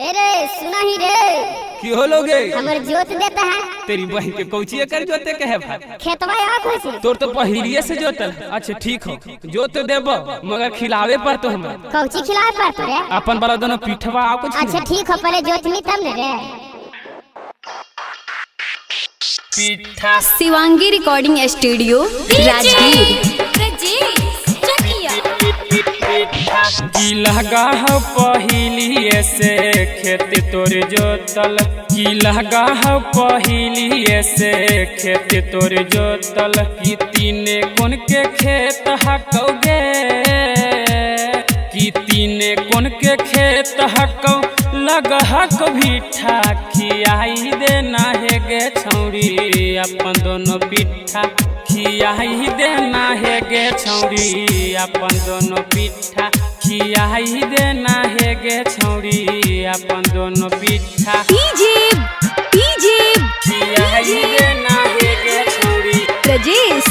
रे सुना ही रे की हो लोगे हमर जोत देता है। तेरी बहन के कौची कर जोते के है भाई खेतवा आप है तोर तो पहिलिए से जोतल। अच्छा ठीक हो जोत देब मगर खिलावे पर तो हम कौची खिलाए पड़ता रे अपन वाला दोनों पीठवा आ कुछ। अच्छा ठीक हो पहले जोतनी तब न रे। पीठा शिवांगी रिकॉर्डिंग स्टूडियो राजगीर। की लगा हो पहिलिए से खेत तोर जोतल की लगा हो पहिलिए से खेत तोर जोतल की तीने कोन के खेत हकौगे की तीने कोन के खेत हकौ लग हक भीठा खियाई देना है गे छौरी अपन दोनों पीठा खियाई देना है गे छौरी अपन दोनों पीठा खियाई देना है गे छौरी अपन दोनों पीठा खियाई देना है गे छौरी प्रजेश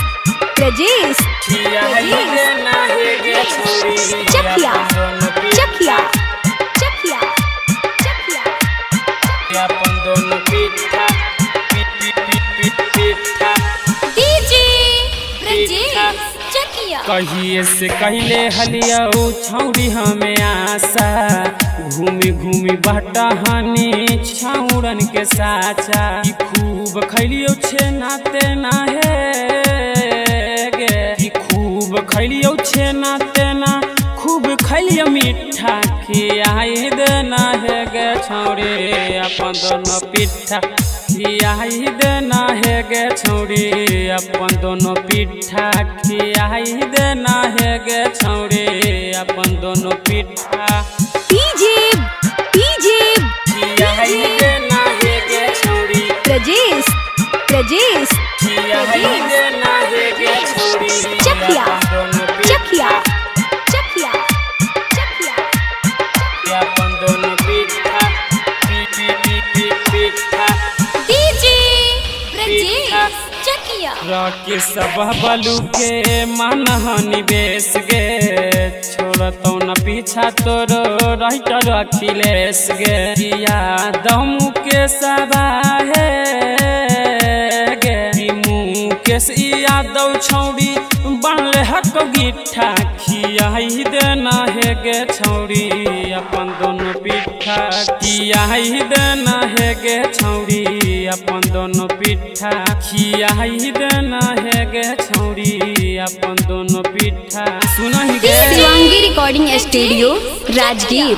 खियाई देना है गे छौरी चकिया चकिया अपन दोनों पीठा कहिए से कहले हलिया छौरी हमें आशा घूमी घूमी बटा हनी छौरन के साचा खूब खैलियो छेना तेना है गे खूब खैलियो छेना तेना खूब खैलियो मीठा खियाई देना है गे छौरी अपन दोनों पीठा खियाई देना है गे छौरी अपन दोनों पीठा खियाई देना है गे छौरी अपन दोनों पीठा खियाई देना है गे छौरी प्रजेश खियाई देना है गे छौरी चकिया अपन दोनों पीठा रखे सब बलू के मन निवेश गे छोड़तौ न पीछा तोरो राइटर अखिलेश गे यादव के सभा है गे मुकेश यादव छौरी बनले हक गिट्ठा खियाई देना है गे छौरी अपन दोनों पीठा खियाई देना है गे छौरी अपन दोनों पीठा खियाई देना है गे छौरी अपन दोनों पीठा। सुना ही गे शिवांगी रिकॉर्डिंग स्टूडियो राजगीर।